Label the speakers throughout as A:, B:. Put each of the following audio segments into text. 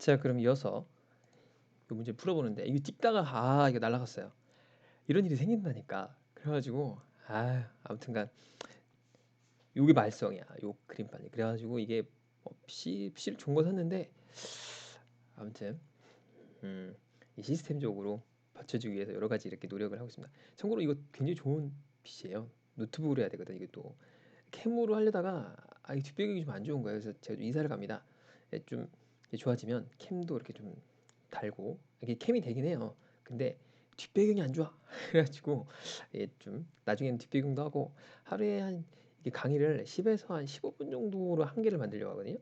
A: 자, 그럼 이어서 이 문제 풀어보는데 이거 찍다가 이거 날라갔어요. 이런 일이 생긴다니까. 그래가지고 아무튼간 요게 말썽이야. 요 그림판이. 그래가지고 이게 PC를 좋은 거 샀는데 아무튼 이 시스템적으로 받쳐주기 위해서 여러 가지 이렇게 노력을 하고 있습니다. 참고로 이거 굉장히 좋은 PC예요. 노트북으로 해야 되거든. 이게 또 캠으로 하려다가 이 뒷배경이 좀 안 좋은 거예요. 그래서 제가 좀 이사를 갑니다. 좀 좋아지면 캠도 이렇게 좀 달고 이게 캠이 되긴 해요. 근데 뒷배경이 안 좋아. 그래가지고 좀 나중에는 뒷배경도 하고 하루에 한 이게 강의를 10에서 한 15분 정도로 한 개를 만들려고 하거든요.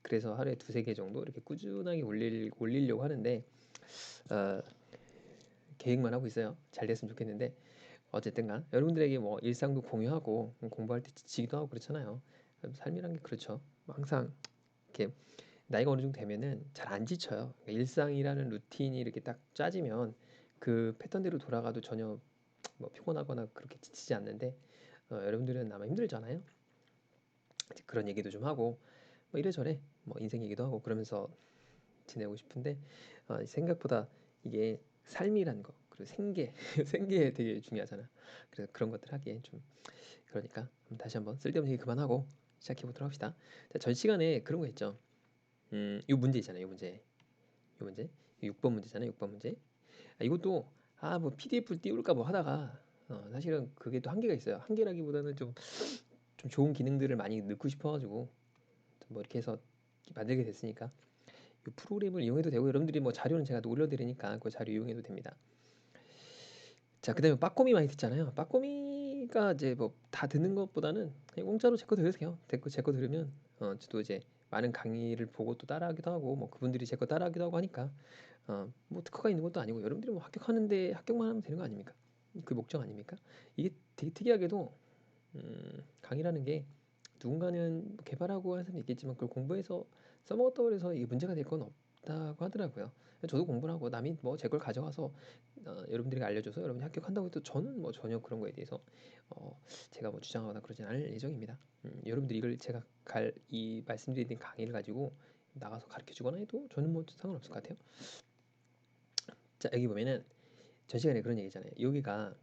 A: 그래서 하루에 두세 개 정도 이렇게 꾸준하게 올리려고 하는데 어, 계획만 하고 있어요. 잘 됐으면 좋겠는데 어쨌든간 여러분들에게 뭐 일상도 공유하고 공부할 때 지치기도 하고 그렇잖아요. 삶이란 게 그렇죠. 항상 이렇게 나이가 어느 정도 되면은 잘 안 지쳐요. 그러니까 일상이라는 루틴이 이렇게 딱 짜지면 그 패턴대로 돌아가도 전혀 뭐 피곤하거나 그렇게 지치지 않는데 여러분들은 아마 힘들잖아요. 그런 얘기도 좀 하고 뭐 이래저래 뭐 인생 얘기도 하고 그러면서 지내고 싶은데 생각보다 이게 삶이란 거 그리고 생계 생계 되게 중요하잖아. 그래서 그런 것들 하기엔 좀 그러니까 다시 한번 쓸데없는 얘기 그만하고 시작해 보도록 합시다. 자, 전 시간에 그런 거 있죠. 이 문제 있잖아요. 이 문제. 이 문제. 6번 문제잖아요. 6번 문제. 이것도 뭐 PDF를 띄울까 뭐 하다가 사실은 그게 또 한계가 있어요. 한계라기보다는 좀 좋은 기능들을 많이 넣고 싶어가지고 뭐 이렇게 해서 만들게 됐으니까 이 프로그램을 이용해도 되고 여러분들이 뭐 자료는 제가 또 올려드리니까 그 자료 이용해도 됩니다. 자, 그다음에 빠꼬미 많이 듣잖아요. 빠꼬미가 이제 뭐 다 듣는 것보다는 그냥 공짜로 제 거 들으세요. 제 거 들으면 저도 이제 많은 강의를 보고 또 따라하기도 하고 뭐 그분들이 제 거 따라하기도 하고 하니까 뭐 특허가 있는 것도 아니고 여러분들이 뭐 합격하는데 합격만 하면 되는 거 아닙니까? 그 목적 아닙니까? 이게 되게 특이하게도 강의라는 게 누군가는 개발하고 하는 사람이 있겠지만 그걸 공부해서 써먹었다고 해서 이게 문제가 될 건 없다고 하더라고요. 저도 공부를 하고 남이 뭐 제 걸 가져가서 여러분들에게 알려줘서 여러분이 합격한다고 해도 저는 뭐 전혀 그런 거에 대해서 어, 제가 뭐 주장하거나 그러진 않을 예정입니다. 여러분들이 이걸 제가 이 말씀드린 강의를 가지고 나가서 가르쳐 주거나 해도 저는 뭐 상관없을 것 같아요. 자, 여기 보면은 전 시간에 그런 얘기잖아요. 여기가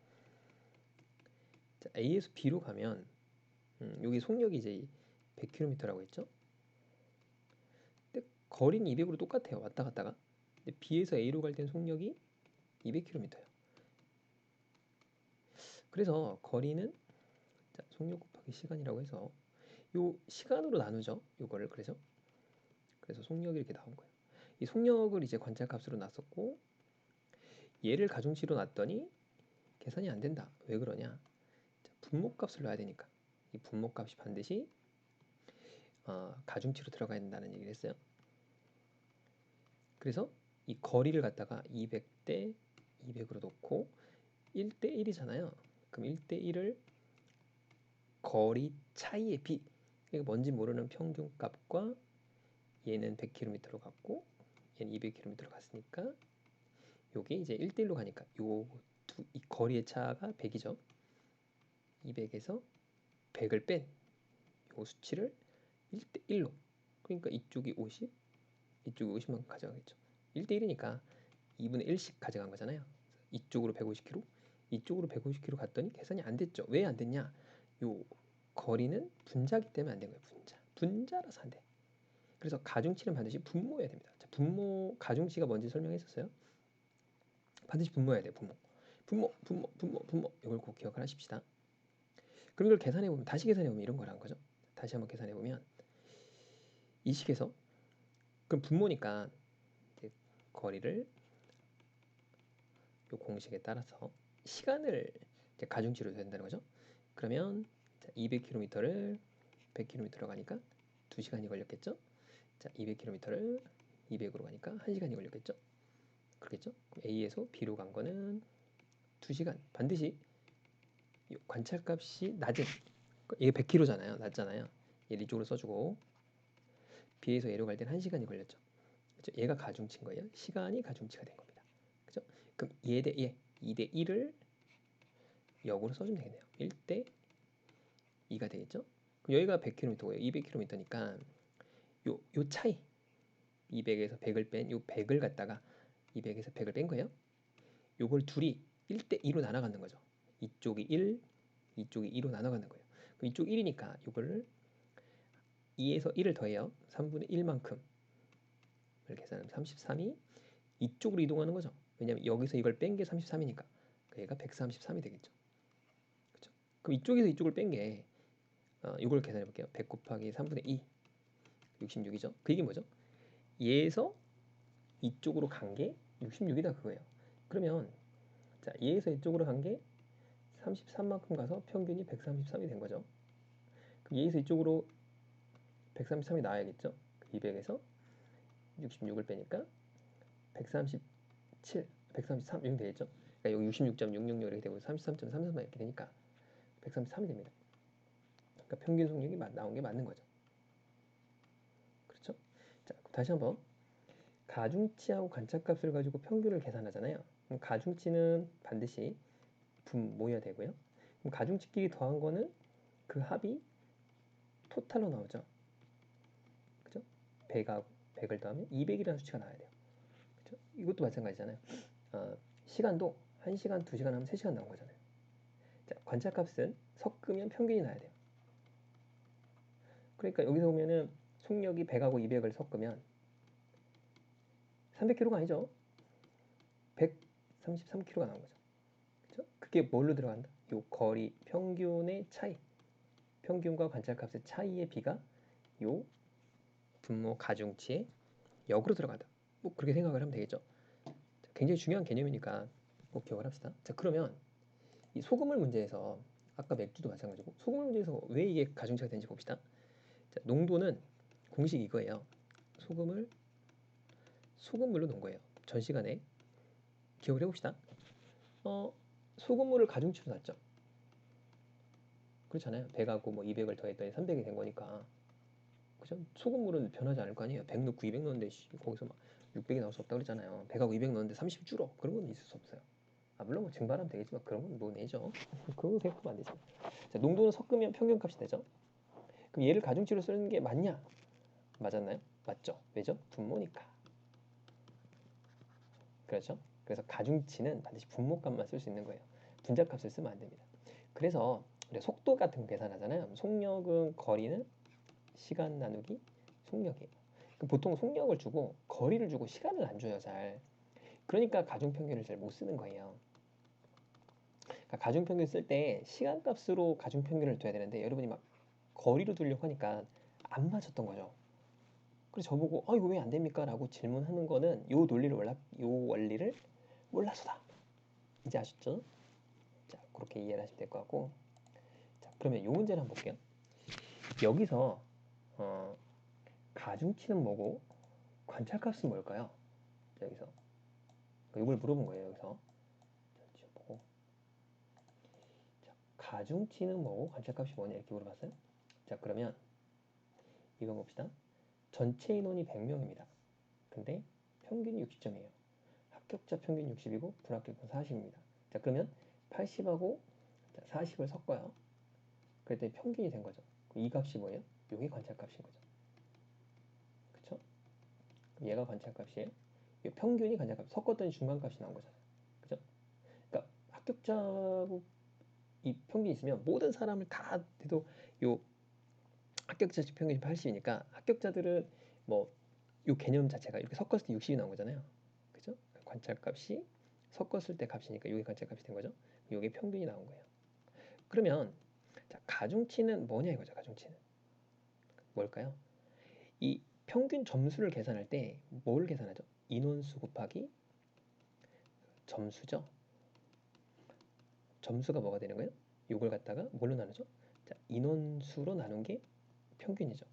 A: 자, A에서 B로 가면 여기 속력이 이제 100km라고 했죠. 근데 거리는 200으로 똑같아요. 왔다 갔다가. 근데 B에서 A로 갈 땐 속력이 200km예요. 그래서 거리는 자, 속력 곱하기 시간이라고 해서 요 시간으로 나누죠. 요거를 그래서 속력이 이렇게 나온 거예요. 이 속력을 이제 관찰값으로 놨었고 얘를 가중치로 놨더니 계산이 안 된다. 왜 그러냐? 자, 분모값을 넣어야 되니까 이 분모값이 반드시 가중치로 들어가야 된다는 얘기를 했어요. 그래서 이 거리를 갖다가 200대 200으로 놓고 1대 1이잖아요. 그럼 1대 1을 거리 차이의 비 그러니까 뭔지 모르는 평균값과 얘는 100km로 갔고 얘는 200km로 갔으니까 요게 이제 1대 1로 가니까 이 거리의 차가 100이죠. 200에서 100을 뺀 요 수치를 1대 1로 그러니까 이쪽이 50 이쪽이 50만 가져가겠죠. 1대 1이니까 2분의 1씩 가져간 거잖아요. 이쪽으로 150km, 이쪽으로 150km 갔더니 계산이 안 됐죠. 왜 안 됐냐? 요 거리는 분자기 때문에 안 된 거예요. 분자라서 안 돼. 그래서 가중치는 반드시 분모해야 됩니다. 자, 분모 가중치가 뭔지 설명했었어요. 반드시 분모해야 돼요. 분모. 이걸 꼭 기억을 하십시다. 그럼 이걸 계산해 보면 다시 계산해 보면 이런 거라는 거죠. 다시 한번 계산해 보면 이 식에서 그럼 분모니까 이제 거리를 요 공식에 따라서 시간을 이제 가중치로 된다는 거죠. 그러면 200km를 100km로 가니까 2시간이 걸렸겠죠. 자, 200km를 200으로 가니까 1시간이 걸렸겠죠. 그렇겠죠. A에서 B로 간 거는 2시간. 반드시 관찰값이 낮은 이게 100km잖아요. 낮잖아요. 얘를 이쪽으로 써주고 B에서 A로 갈 때는 1시간이 걸렸죠. 그렇죠? 얘가 가중치인 거예요. 시간이 가중치가 된 겁니다. 그죠? 그럼 얘 대 얘, 2대 1을 역으로 써주면 되겠네요. 1대 2가 되겠죠? 그럼 여기가 100km고요. 200km니까 요 차이 200에서 100을 뺀 요 100을 갖다가 200에서 100을 뺀 거예요. 요걸 둘이 1대 2로 나눠 갖는 거죠. 이쪽이 1, 이쪽이 2로 나눠 갖는 거예요. 그럼 이쪽 1이니까 요거를 2에서 1을 더해요. 3분의 1만큼 계산하면 33이 이쪽으로 이동하는 거죠. 왜냐면 여기서 이걸 뺀 게 33이니까 얘가 133이 되겠죠. 그렇죠? 그럼 이쪽에서 이쪽을 뺀 게 이걸 계산해 볼게요. 100 곱하기 3분의 2 66이죠. 그 얘기 뭐죠? 얘에서 이쪽으로 간 게 66이다 그거예요. 그러면 자, 얘에서 이쪽으로 간 게 33만큼 가서 평균이 133이 된 거죠. 그럼 얘에서 이쪽으로 133이 나와야겠죠. 200에서 66을 빼니까 137, 133 이렇게 되겠죠. 그러니까 여기 66.666 이렇게 되고 33.33 이렇게 되니까 133이 됩니다. 그러니까 평균 속력이 나온 게 맞는 거죠. 그렇죠? 자, 다시 한번 가중치하고 관찰값을 가지고 평균을 계산하잖아요. 그럼 가중치는 반드시 분모여야 되고요. 그럼 가중치끼리 더한 거는 그 합이 토탈로 나오죠. 그죠? 100하고 100을 더하면 200이라는 수치가 나와야 돼요. 그죠? 이것도 마찬가지잖아요. 시간도 1시간, 2시간 하면 3시간 나온 거잖아요. 자, 관찰값은 섞으면 평균이 나야 돼요. 그러니까 여기서 보면은 속력이 100하고 200을 섞으면 300km가 아니죠. 133km가 나온 거죠. 그죠? 그게 뭘로 들어간다? 요 거리 평균의 차이, 평균과 관찰값의 차이의 비가 요 분모 가중치의 역으로 들어간다. 뭐 그렇게 생각을 하면 되겠죠. 굉장히 중요한 개념이니까 꼭 기억을 합시다. 자, 그러면 이 소금물 문제에서 아까 맥주도 마찬가지고 소금물 문제에서 왜 이게 가중치가 되는지 봅시다. 자, 농도는 공식이 이거예요. 소금물로 놓은 거예요. 전 시간에 기억을 해봅시다. 소금물을 가중치로 놨죠. 그렇잖아요. 100하고 뭐 200을 더했더니 300이 된 거니까. 그죠? 소금물은 변하지 않을 거 아니에요. 100 넣고 200 넣었는데 거기서 막 600이 나올 수 없다 그랬잖아요. 100하고 200 넣었는데 30 줄어. 그런 건 있을 수 없어요. 물론 뭐 증발하면 되겠지만 그런 건 논외죠. 그런 거 생각하면 안 되죠. 자, 농도는 섞으면 평균값이 되죠. 그럼 얘를 가중치로 쓰는 게 맞냐? 맞았나요? 맞죠. 왜죠? 분모니까. 그렇죠? 그래서 가중치는 반드시 분모값만 쓸 수 있는 거예요. 분자값을 쓰면 안 됩니다. 그래서 우리가 속도 같은 거 계산하잖아요. 속력은 거리는 시간 나누기 속력이에요. 보통 속력을 주고 거리를 주고 시간을 안 줘요, 잘. 그러니까 가중평균을 잘 못 쓰는 거예요. 그러니까 가중평균 쓸 때 시간값으로 가중평균을 둬야 되는데 여러분이 막 거리로 두려고 하니까 안 맞았던 거죠. 그래서 저보고 이거 왜 안 됩니까? 라고 질문하는 거는 요 원리를 몰라서다. 이제 아셨죠? 자, 그렇게 이해를 하시면 될 것 같고, 자, 그러면 요 문제를 한번 볼게요. 여기서 가중치는 뭐고 관찰값은 뭘까요? 자, 여기서 이걸 물어본 거예요. 여기서 보고 가중치는 뭐고 관찰값이 뭐냐 이렇게 물어봤어요. 자, 그러면 이거 봅시다. 전체 인원이 100명입니다. 근데 평균이 60점이에요. 합격자 평균 60이고 불합격자 40입니다. 자, 그러면 80하고 40을 섞어요. 그랬더니 평균이 된 거죠. 이 값이 뭐예요? 이게 관찰값인 거죠. 그쵸? 얘가 관찰값이에요. 이 평균이 관찰값. 섞었더니 중간값이 나온 거잖아요. 그죠? 그러니까 합격자고 이 평균이 있으면 모든 사람을 다 해도 요 합격자 평균이 80이니까 합격자들은 뭐 요 개념 자체가 이렇게 섞었을 때 60이 나온 거잖아요. 그죠? 관찰값이 섞었을 때 값이니까 이게 관찰값이 된 거죠. 이게 평균이 나온 거예요. 그러면 자, 가중치는 뭐냐 이거죠. 가중치는 뭘까요? 이 평균 점수를 계산할 때 뭘 계산하죠? 인원수 곱하기 점수죠. 점수가 뭐가 되는 거예요? 이걸 갖다가 뭘로 나누죠? 자, 인원수로 나눈 게 평균이죠.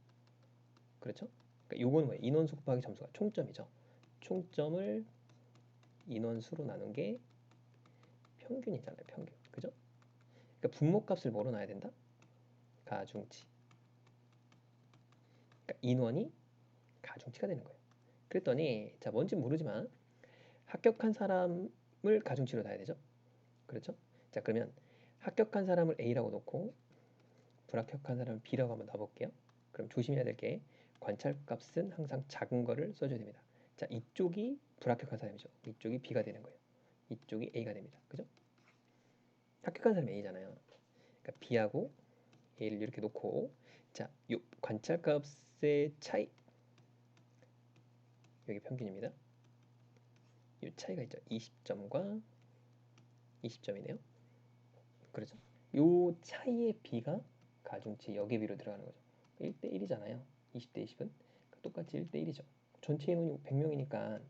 A: 그렇죠? 그러니까 요거는 뭐예요? 인원수 곱하기 점수가 총점이죠. 총점을 인원수로 나눈 게 평균이잖아요. 평균. 그죠? 그러니까 분모값을 뭐로 놔야 된다? 가중치. 그러니까 인원이 가중치가 되는 거예요. 그랬더니 자, 뭔지 모르지만 합격한 사람을 가중치로 놔야 되죠. 그렇죠? 자, 그러면 합격한 사람을 A라고 놓고 불합격한 사람을 B라고 한번 놔볼게요. 그럼 조심해야 될 게 관찰값은 항상 작은 거를 써줘야 됩니다. 자, 이쪽이 불합격한 사람이죠. 이쪽이 B가 되는 거예요. 이쪽이 A가 됩니다. 그죠? 합격한 사람이 A잖아요. 그러니까 B하고 A를 이렇게 놓고, 자, 요 관찰값의 차이, 여기 평균입니다. 이 차이가 있죠. 20점과 20점이네요. 그렇죠? 요 차이의 B가 가중치 역의 B로 들어가는 거죠. 1대 1이잖아요. 20대 20은 똑같이 1대 1이죠. 전체 인원이 100명이니까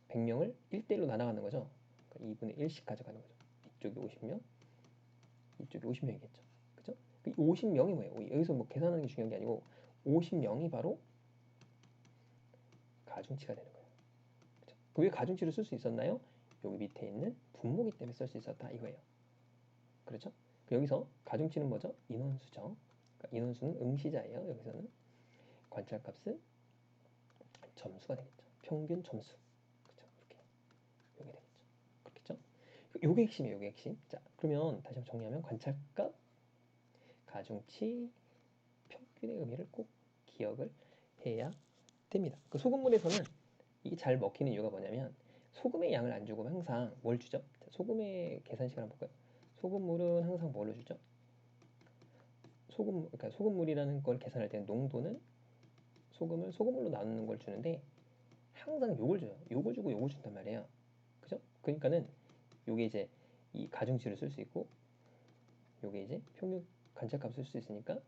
A: 100명을 1대 1로 나눠가는 거죠. 그러니까 2분의 1씩 가져가는 거죠. 이쪽이 50명, 이쪽이 50명이겠죠. 그죠? 50명이 뭐예요? 여기서 뭐 계산하는 게 중요한 게 아니고 50명이 바로 가중치가 되는 거예요. 그죠? 왜 가중치를 쓸 수 있었나요? 여기 밑에 있는 분모기 때문에 쓸 수 있었다 이거예요. 그렇죠? 여기서 가중치는 뭐죠? 인원수죠. 그러니까 인원수는 응시자예요. 여기서는 관찰값은 점수가 되겠죠. 평균 점수. 그렇죠? 이렇게 요게 되겠죠. 그렇겠죠? 요게 핵심이에요. 요게 핵심. 자, 그러면 다시 한번 정리하면 관찰값, 가중치, 평균의 의미를 꼭 기억을 해야 됩니다. 그 소금물에서는 이게 잘 먹히는 이유가 뭐냐면 소금의 양을 안 주고 항상 뭘 주죠? 자, 소금의 계산식을 한번 볼까요? 소금물은 항상 뭘로 주죠? 그러니까 소금물이라는 걸 계산할 때는 농도는 소금물로 나누는 걸 주는데 항상 요걸 줘요. 요걸 주고 요걸 준단 말이에요. 그죠? 그러니까는 요게 이제 이 가중치를 쓸 수 있고 요게 이제 평균 관찰값을 쓸 수 있으니까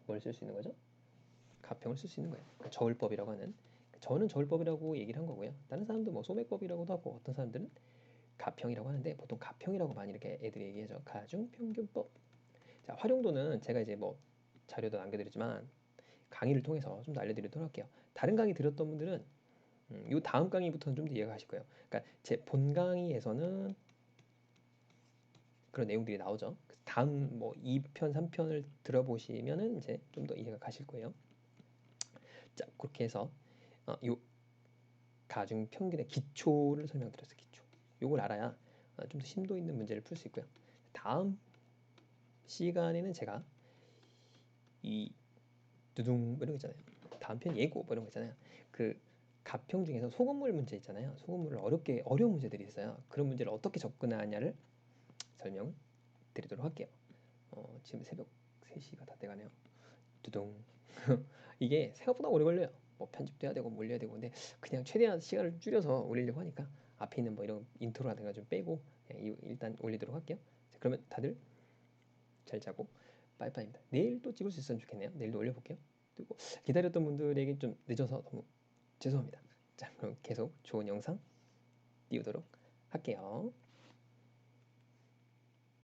A: 뭘 쓸 수 있는 거죠? 가평을 쓸 수 있는 거예요. 그러니까 저울법이라고 하는, 저는 저울법이라고 얘기를 한 거고요. 다른 사람도 뭐 소맥법이라고도 하고 어떤 사람들은 가평이라고 하는데 보통 가평이라고 많이 이렇게 애들이 얘기하죠. 가중평균법. 자, 활용도는 제가 이제 뭐 자료도 남겨드리지만 강의를 통해서 좀 더 알려드리도록 할게요. 다른 강의 들었던 분들은 요 다음 강의부터는 좀 더 이해가 가실 거예요. 그러니까 제 본 강의에서는 그런 내용들이 나오죠. 다음 뭐 2편, 3편을 들어보시면은 이제 좀 더 이해가 가실 거예요. 자, 그렇게 해서 요 가중 평균의 기초를 설명드렸어요. 기초. 요걸 알아야 좀 더 심도 있는 문제를 풀 수 있고요. 다음 시간에는 제가 이 두둥 이런 거 있잖아요. 다음 편 예고 뭐 이런 거 있잖아요. 그 가평 중에서 소금물 문제 있잖아요. 소금물을 어려운 문제들이 있어요. 그런 문제를 어떻게 접근하냐를 설명을 드리도록 할게요. 지금 새벽 3시가 다 돼가네요. 두둥. 이게 생각보다 오래 걸려요. 뭐 편집도 해야 되고 몰려야 되고 근데 그냥 최대한 시간을 줄여서 올리려고 하니까 앞에 있는 뭐 이런 인트로라든가 좀 빼고 일단 올리도록 할게요. 자, 그러면 다들 잘 자고 빠이빠이입니다. 내일 또 찍을 수 있으면 좋겠네요. 내일도 올려볼게요. 그리고 기다렸던 분들에게 좀 늦어서 너무 죄송합니다. 자, 그럼 계속 좋은 영상 띄우도록 할게요.